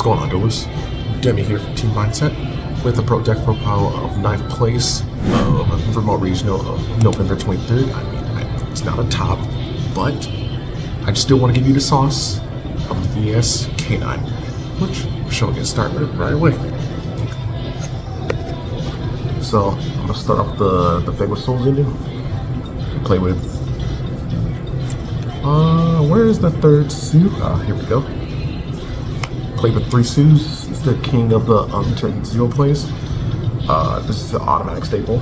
going on, Duelist? Demi here from Team Mindset with a pro deck profile of 9th place of remote regional of November 23rd. I mean, it's not a top, but I still want to give you the sauce of VS K9, which shall get started right away. So I'm gonna start off the Fable Souls engine. Play with where is the third suit? Here we go. Play with 3 suits. It's the king of the untrained zero plays. This is the automatic staple.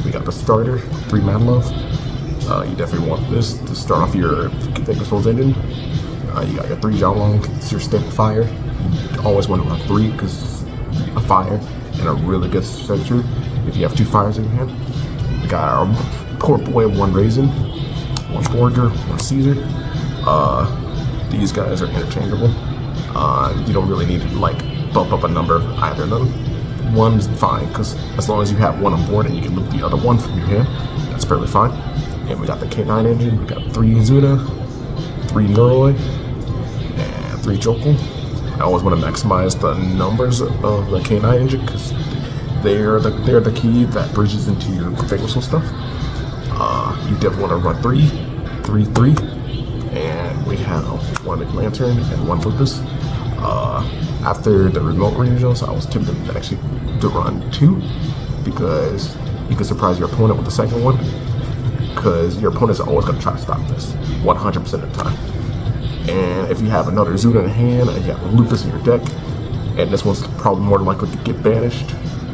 We got the starter, 3 Mad Love. You definitely want this to start off your Fable Souls engine. You got your 3 Xiaolong, it's your staple fire. You always want to run 3 because a fire and a really good center if you have 2 fires in your hand. We got our poor boy, 1 Raisin, 1 Borger, 1 Caesar. These guys are interchangeable. You don't really need to like bump up a number of either of them. 1's fine because as long as you have 1 on board and you can loop the other 1 from your hand, that's perfectly fine. And we got the K9 engine. We got 3 Zuna, 3 Noroi, and 3 Jokul. I always want to maximize the numbers of the K9 engine because they're the key that bridges into your Fable Soul stuff. You definitely want to run 3, 3, 3, and we have 1 Lantern and 1 Lupus. After the remote regionals, I was tempted actually to run 2 because you can surprise your opponent with the second one. Because your opponent's always going to try to stop this 100% of the time. And if you have another Zuna in hand and you have Lupus in your deck, and this one's probably more likely to get banished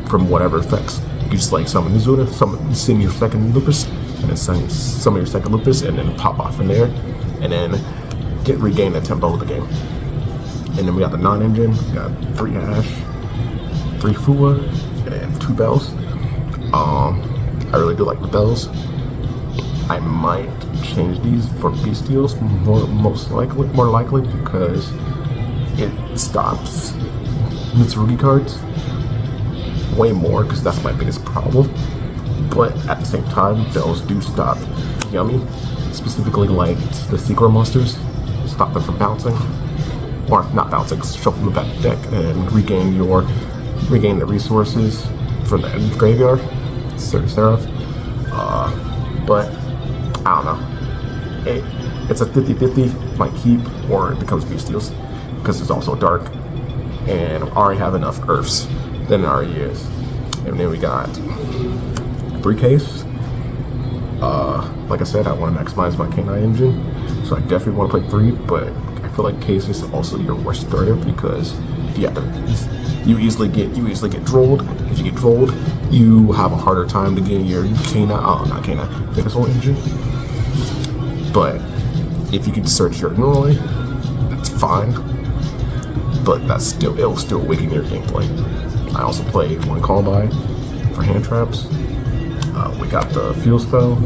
from whatever effects, you can just like summon the Zuna, send your second Lupus, and then summon your second Lupus, and then pop off in there, and then regain the tempo of the game. And then we got the non-engine, we got 3 Ash, 3 Fua, and 2 Bells. I really do like the Bells. I might change these for Bestials more likely because it stops Mitsurugi cards way more because that's my biggest problem. But at the same time, Bells do stop Yummy, specifically like the secret monsters, stop them from bouncing, or not bouncing, shuffle them back to deck and regain the resources from the graveyard, Seraph. But I don't know. It's a 50-50, might keep, or it becomes Bestials, because it's also dark, and I already have enough Earths than it already is. And then we got 3 Case. Like I said, I want to maximize my K9 engine, so I definitely want to play 3, but I feel like Case is also your worst starter because you easily get drolled. If you get drolled, you have a harder time to get your Fable Soul engine. But if you can search your Noroi, that's fine. But it'll still weaken your gameplay. I also play 1 Call By for hand traps. We got the Field Spell,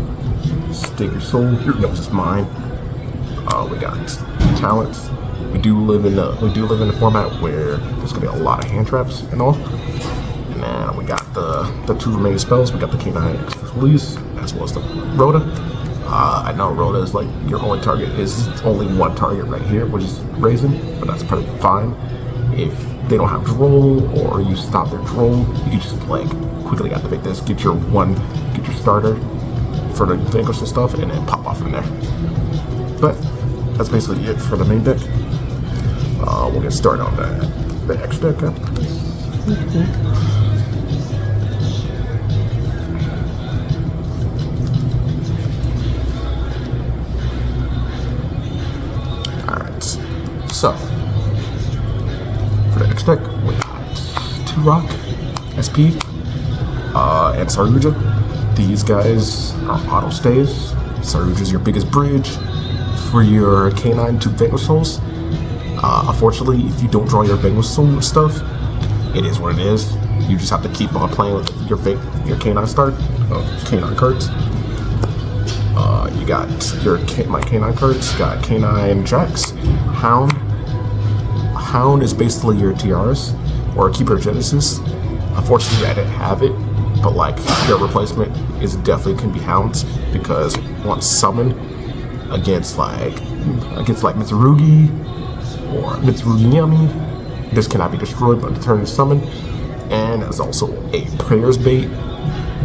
Stake Your Soul, Your Nose Is Mine. We got talents. We do live in a format where there's gonna be a lot of hand traps and all. And then we got the 2 remaining spells. We got the K9 release as well as the Rhoda. I know Rhoda is like your only target is only 1 target right here, which is Raisin, but that's probably fine. If they don't have droll or you stop their droll, you just like quickly activate this, get your starter for the vanquish and stuff, and then pop off from there. But that's basically it for the main deck. We'll get started on the X deck after this. Alright, so for the X deck, we got 2 Rock, SP, and Saruja. These guys are auto stays. Saruja is your biggest bridge for your K9 to Vanquish Souls. Unfortunately, if you don't draw your Vanquish Soul stuff, it is what it is. You just have to keep on playing with your K9 K9 cards. You got my K9 cards. Got K9 Jax, Hound. Hound is basically your TRs or Keeper of Genesis. Unfortunately, I didn't have it, but like your replacement is definitely can be Hounds because once summoned against like Mitsurugi or Mitsurugi Yami, This cannot be destroyed but the turn is summoned. And it's also a prayers bait.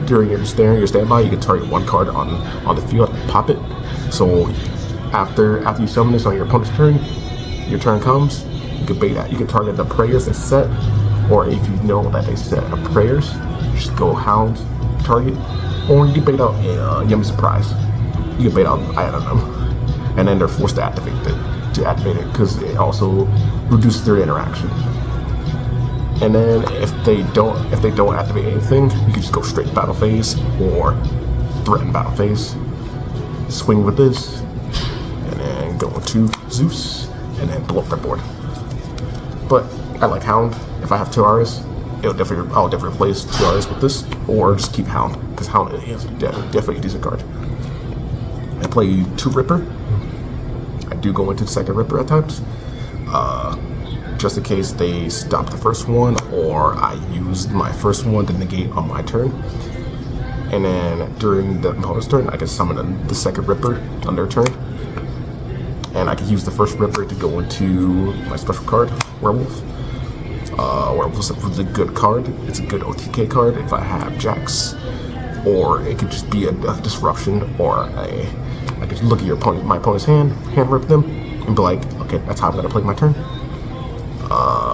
During your standby, you can target one card on the field and pop it. So after you summon this on your opponent's turn, your turn comes, you can bait that. You can target the prayers they set, or if you know that they set a prayers, you just go hound target, or you can bait out a yummy surprise. You can bait out I don't know, and then they're forced to activate it because it also reduces their interaction. And then if they don't activate anything, you can just go straight battle phase or threaten battle phase. Swing with this, and then go into Zeus, and then blow up their board. But I like Hound. If I have 2 Aras, I'll definitely replace 2 Aras with this, or just keep Hound, because Hound is definitely a decent card. I play 2 Ripper. I do go into the second Ripper at times, just in case they stop the first one, or I use my first one to negate on my turn. And then during the opponent's turn, I can summon the second Ripper on their turn. And I can use the first Ripper to go into my special card, Werewolf. Werewolf is a really good card. It's a good OTK card if I have Jax. Or it could just be a disruption, or I could look at my opponent's hand rip them, and be like, okay, that's how I'm gonna play my turn.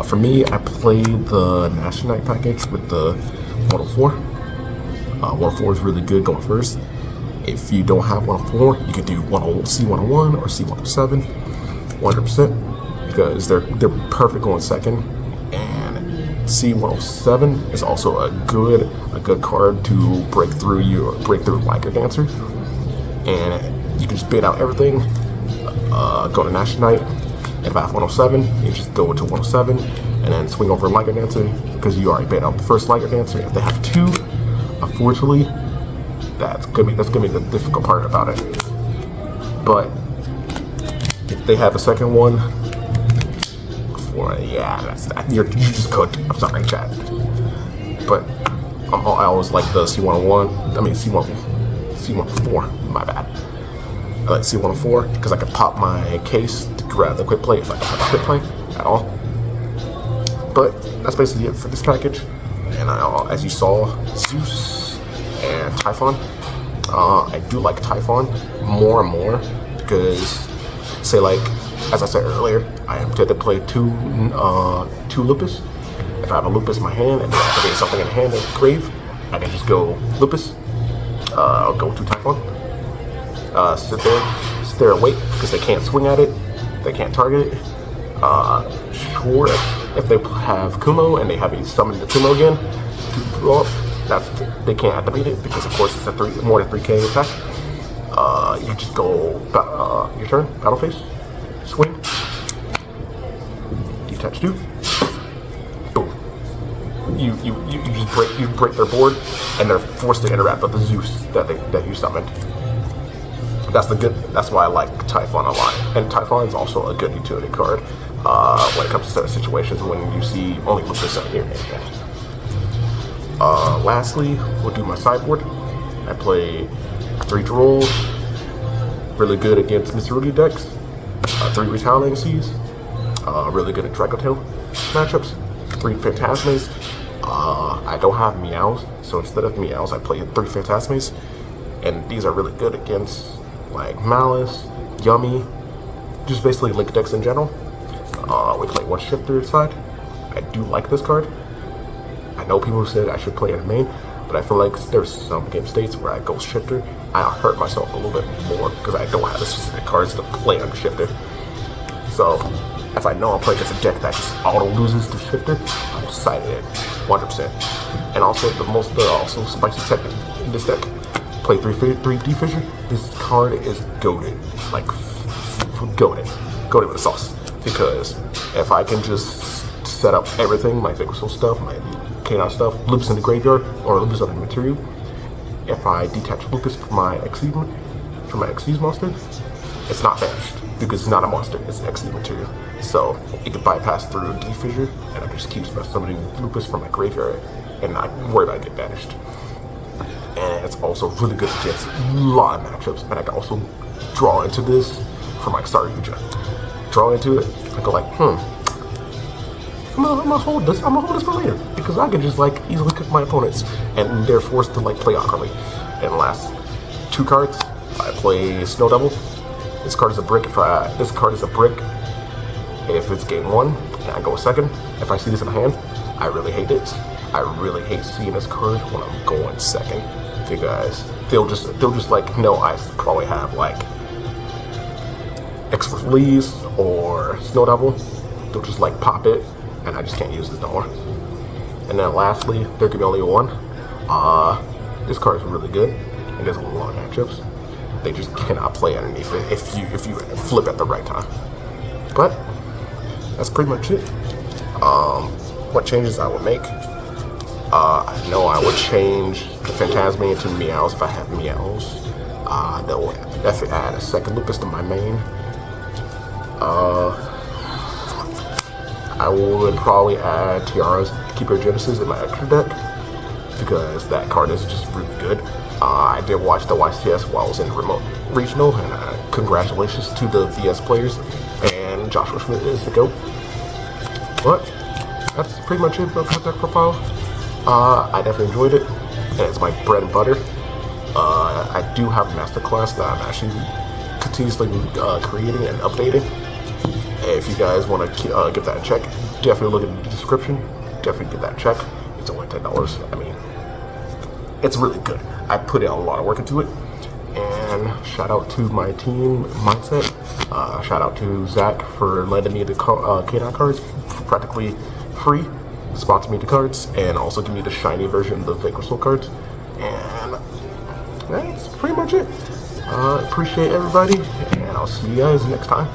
For me, I play the National Knight package with the 104. 104 is really good going first. If you don't have 104, you can do C101 or C107, 100%, because they're perfect going second. And C107 is also a good card to break through Liger Dancer, and you can just bait out everything. Go to National Knight. If I have 107, you just go into 107 and then swing over Liger Dancer, because you already bait out the first Liger Dancer. If they have 2, unfortunately, that's gonna be the difficult part about it. But if they have a second one, that's that. You just cooked. I'm sorry, chat. But I always like the C101. I mean C104. My bad. I like C104 because I can pop my case to grab the quick play if I don't have a quick play at all. But that's basically it for this package. And as you saw, Zeus and Typhon. I do like Typhon more and more because, say, like, as I said earlier, I am tempted to play two Lupus. If I have a Lupus in my hand and I activate something in the hand and grave, I can just go Lupus. I'll go to Typhon. Sit there and wait, because they can't swing at it, they can't target it. Sure, if they have Kumo and they have me summon the Kumo again to blow up, they can't activate it, because of course it's a more than 3k attack. You just go your turn, battle phase, swing, detach 2, boom. You just break their board, and they're forced to interact with the Zeus that you summoned. That's why I like Typhon a lot. And Typhon is also a good utility card when it comes to certain situations when you see only Lupus in your hand. Lastly, we'll do my sideboard. I play 3 Droll, really good against Missouri decks. 3 Retaliating Seas, really good at Dracotail matchups. 3 Phantasmes. I don't have Meows, so instead of Meows, I play 3 Phantasmes. And these are really good against like Malice, Yummy, just basically Link decks in general. We play 1 Shifter side. I do like this card. I know people said I should play it in main, but I feel like there's some game states where I go Shifter, I hurt myself a little bit more because I don't have the specific cards to play on Shifter. So if I know I'm playing against a deck that just auto loses to Shifter, I'll side it 100%. And also also spicy tech in this deck. Play 3D Fissure. This card is goated, like goated with a sauce. Because if I can just set up everything, my Vigorous stuff, my Canine stuff, Lupus in the graveyard or Lupus on the material. If I detach Lupus from my Xyz monster, it's not banished because it's not a monster, it's an Xyz material. So it can bypass through D Fissure, and I just keep summoning Lupus from my graveyard and not worry about getting banished. And it's also really good against a lot of matchups. And I can also draw into this for my Saryuja. Draw into it, I go like, I'm gonna hold this. I'm gonna hold this for later because I can just like easily cook my opponents, and they're forced to like play awkwardly. And last 2 cards, I play Snow Devil. This card is a brick. This card is a brick if it's game 1 and I go second. If I see this in my hand, I really hate it. I really hate seeing this card when I'm going second because they'll just like know I probably have like X-Release or Snow Devil. They'll just like pop it, and I just can't use this no more. And then lastly, there can be only one. This card is really good against a lot of matchups. They just cannot play underneath it if you flip at the right time. But that's pretty much it. What changes I would make? I know I would change the Phantasme into Meows if I have Meows. They'll definitely add a second Lupus to my main. I would probably add Tiara's Keeper Genesis in my extra deck because that card is just really good. I did watch the YCS while I was in remote regional, and congratulations to the VS players, and Joshua Schmidt is the GOAT. But that's pretty much it about that deck profile. I definitely enjoyed it, and it's my bread and butter. I do have a masterclass that I'm actually continuously creating and updating. If you guys want to give that a check, definitely look in the description. Definitely get that check. It's only $10. I mean, it's really good. I put in a lot of work into it. And shout out to my team, Mindset. Shout out to Zach for lending me the K9 cards for practically free. Sponsor me the cards, and also give me the shiny version of the Vapor Soul cards. And that's pretty much it. Appreciate everybody, and I'll see you guys next time.